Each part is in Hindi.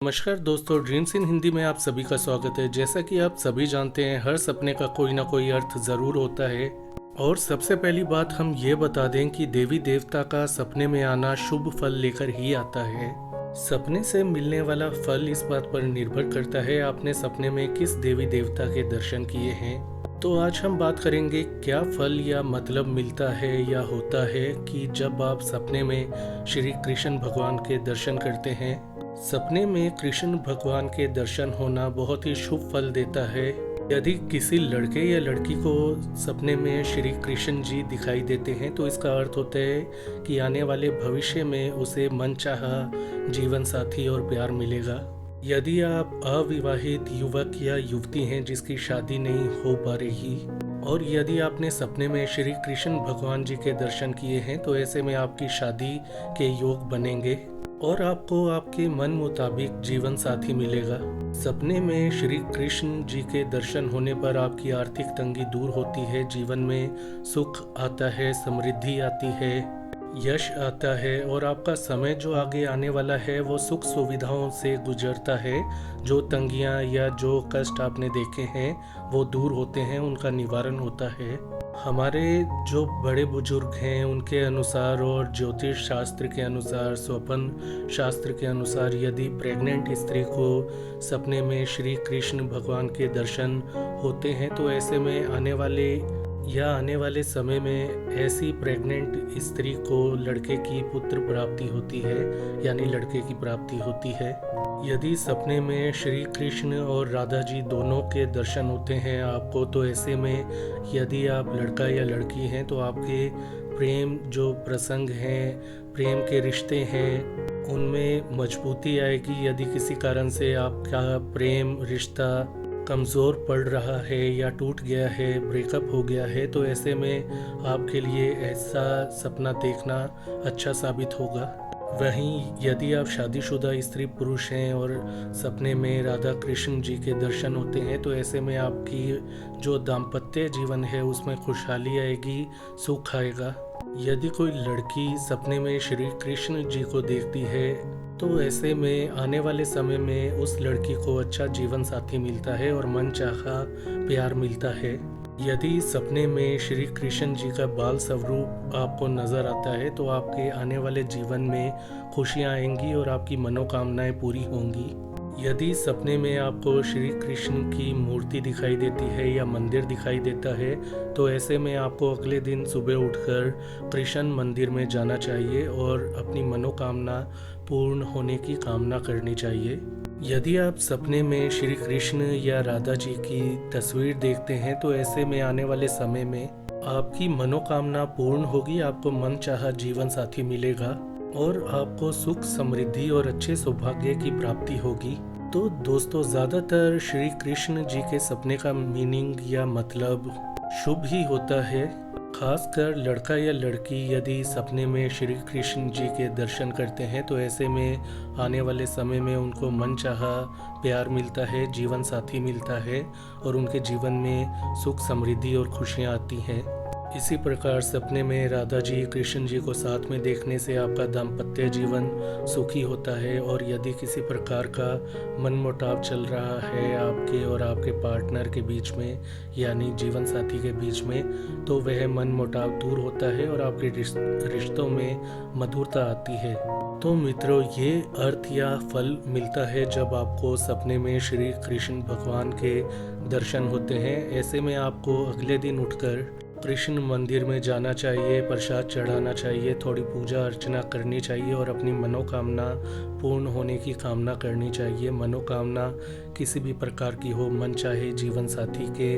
नमस्कार दोस्तों, ड्रीम्स इन हिंदी में आप सभी का स्वागत है। जैसा कि आप सभी जानते हैं, हर सपने का कोई ना कोई अर्थ ज़रूर होता है। और सबसे पहली बात हम ये बता दें कि देवी देवता का सपने में आना शुभ फल लेकर ही आता है। सपने से मिलने वाला फल इस बात पर निर्भर करता है आपने सपने में किस देवी देवता के दर्शन किए हैं। तो आज हम बात करेंगे क्या फल या मतलब मिलता है या होता है कि जब आप सपने में श्री कृष्ण भगवान के दर्शन करते हैं। सपने में कृष्ण भगवान के दर्शन होना बहुत ही शुभ फल देता है। यदि किसी लड़के या लड़की को सपने में श्री कृष्ण जी दिखाई देते हैं तो इसका अर्थ होता है कि आने वाले भविष्य में उसे मनचाहा जीवन साथी और प्यार मिलेगा। यदि आप अविवाहित युवक या युवती हैं जिसकी शादी नहीं हो पा रही और यदि आपने सपने में श्री कृष्ण भगवान जी के दर्शन किए हैं तो ऐसे में आपकी शादी के योग बनेंगे और आपको आपके मन मुताबिक जीवन साथी मिलेगा। सपने में श्री कृष्ण जी के दर्शन होने पर आपकी आर्थिक तंगी दूर होती है, जीवन में सुख आता है, समृद्धि आती है, यश आता है और आपका समय जो आगे आने वाला है वो सुख सुविधाओं से गुजरता है। जो तंगियां या जो कष्ट आपने देखे हैं वो दूर होते हैं, उनका निवारण होता है। हमारे जो बड़े बुजुर्ग हैं उनके अनुसार और ज्योतिष शास्त्र के अनुसार, स्वप्न शास्त्र के अनुसार यदि प्रेग्नेंट स्त्री को सपने में श्री कृष्ण भगवान के दर्शन होते हैं तो ऐसे में आने वाले समय में ऐसी प्रेग्नेंट स्त्री को लड़के की पुत्र प्राप्ति होती है, यानी लड़के की प्राप्ति होती है। यदि सपने में श्री कृष्ण और राधा जी दोनों के दर्शन होते हैं आपको तो ऐसे में यदि आप लड़का या लड़की हैं तो आपके प्रेम जो प्रसंग हैं, प्रेम के रिश्ते हैं, उनमें मजबूती आएगी। यदि किसी कारण से आपका प्रेम रिश्ता कमज़ोर पड़ रहा है या टूट गया है, ब्रेकअप हो गया है, तो ऐसे में आपके लिए ऐसा सपना देखना अच्छा साबित होगा। वहीं यदि आप शादीशुदा स्त्री पुरुष हैं और सपने में राधा कृष्ण जी के दर्शन होते हैं तो ऐसे में आपकी जो दाम्पत्य जीवन है उसमें खुशहाली आएगी, सुख आएगा। यदि कोई लड़की सपने में श्री कृष्ण जी को देखती है तो ऐसे में आने वाले समय में उस लड़की को अच्छा जीवन साथी मिलता है और मनचाहा प्यार मिलता है। यदि सपने में श्री कृष्ण जी का बाल स्वरूप आपको नजर आता है तो आपके आने वाले जीवन में खुशियां आएंगी और आपकी मनोकामनाएं पूरी होंगी। यदि सपने में आपको श्री कृष्ण की मूर्ति दिखाई देती है या मंदिर दिखाई देता है तो ऐसे में आपको अगले दिन सुबह उठकर कृष्ण मंदिर में जाना चाहिए और अपनी मनोकामना पूर्ण होने की कामना करनी चाहिए। यदि आप सपने में श्री कृष्ण या राधा जी की तस्वीर देखते हैं तो ऐसे में आने वाले समय में आपकी मनोकामना पूर्ण होगी, आपको मनचाहा जीवन साथी मिलेगा और आपको सुख, समृद्धि और अच्छे सौभाग्य की प्राप्ति होगी। तो दोस्तों, ज़्यादातर श्री कृष्ण जी के सपने का मीनिंग या मतलब शुभ ही होता है। खासकर लड़का या लड़की यदि सपने में श्री कृष्ण जी के दर्शन करते हैं तो ऐसे में आने वाले समय में उनको मनचाहा प्यार मिलता है, जीवन साथी मिलता है और उनके जीवन में सुख, समृद्धि और खुशियाँ आती हैं। इसी प्रकार सपने में राधा जी कृष्ण जी को साथ में देखने से आपका दाम्पत्य जीवन सुखी होता है और यदि किसी प्रकार का मनमुटाव चल रहा है आपके और आपके पार्टनर के बीच में, यानी जीवन साथी के बीच में, तो वह मनमुटाव दूर होता है और आपके रिश्तों में मधुरता आती है। तो मित्रों, ये अर्थ या फल मिलता है जब आपको सपने में श्री कृष्ण भगवान के दर्शन होते हैं। ऐसे में आपको अगले दिन उठकर कृष्ण मंदिर में जाना चाहिए, प्रसाद चढ़ाना चाहिए, थोड़ी पूजा अर्चना करनी चाहिए और अपनी मनोकामना पूर्ण होने की कामना करनी चाहिए। मनोकामना किसी भी प्रकार की हो, मन चाहे जीवन साथी के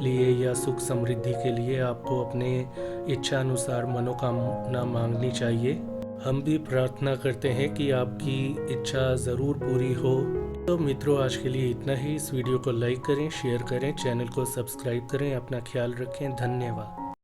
लिए या सुख समृद्धि के लिए, आपको अपने इच्छा अनुसार मनोकामना मांगनी चाहिए। हम भी प्रार्थना करते हैं कि आपकी इच्छा ज़रूर पूरी हो। तो मित्रों, आज के लिए इतना ही। इस वीडियो को लाइक करें, शेयर करें, चैनल को सब्सक्राइब करें। अपना ख्याल रखें। धन्यवाद।